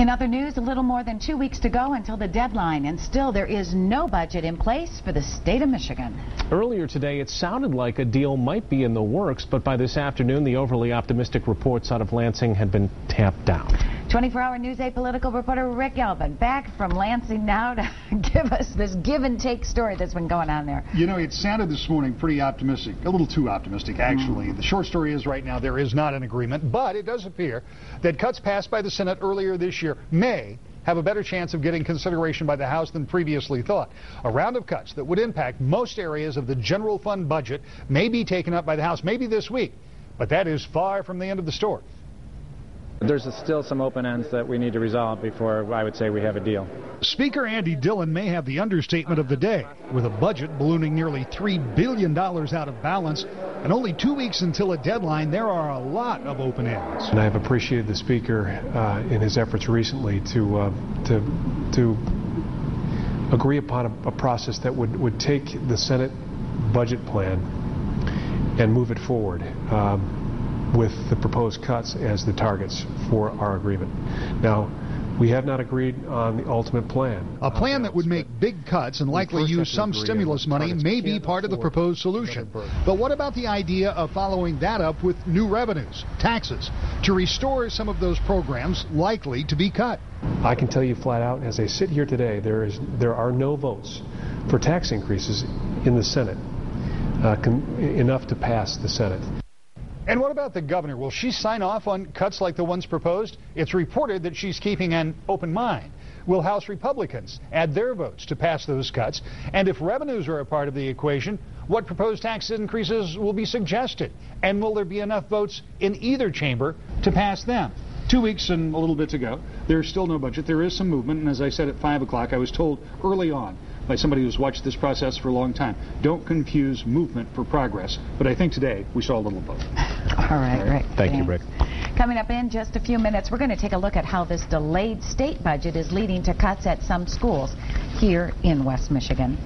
In other news, a little more than 2 weeks to go until the deadline, and still there is no budget in place for the state of Michigan. Earlier today, it sounded like a deal might be in the works, but by this afternoon, the overly optimistic reports out of Lansing had been tamped down. 24-hour News 8 political reporter Rick Elvin back from Lansing now to give us this give-and-take story that's been going on there. You know, it sounded this morning pretty optimistic, a little too optimistic, actually. The short story is right now there is not an agreement, but it does appear that cuts passed by the Senate earlier this year may have a better chance of getting consideration by the House than previously thought. A round of cuts that would impact most areas of the general fund budget may be taken up by the House, maybe this week, but that is far from the end of the story. There's still some open ends that we need to resolve before I would say we have a deal. Speaker Andy Dillon may have the understatement of the day, with a budget ballooning nearly $3 billion out of balance, and only 2 weeks until a deadline. There are a lot of open ends. And I've appreciated the Speaker in his efforts recently to agree upon a process that would take the Senate budget plan and move it forward. With the proposed cuts as the targets for our agreement. Now, we have not agreed on the ultimate plan. A plan that would make big cuts and likely use some stimulus money may be part of the proposed solution. But what about the idea of following that up with new revenues, taxes, to restore some of those programs likely to be cut? I can tell you flat out, as I sit here today, there are no votes for tax increases in the Senate, enough to pass the Senate. And what about the governor? Will she sign off on cuts like the ones proposed? It's reported that she's keeping an open mind. Will House Republicans add their votes to pass those cuts? And if revenues are a part of the equation, what proposed tax increases will be suggested? And will there be enough votes in either chamber to pass them? 2 weeks and a little bit to go. There's still no budget. There is some movement, and as I said at 5 o'clock, I was told early on by somebody who's watched this process for a long time, don't confuse movement for progress. But I think today we saw a little both. All right, Rick. Thank you, Rick. Coming up in just a few minutes, we're going to take a look at how this delayed state budget is leading to cuts at some schools here in West Michigan.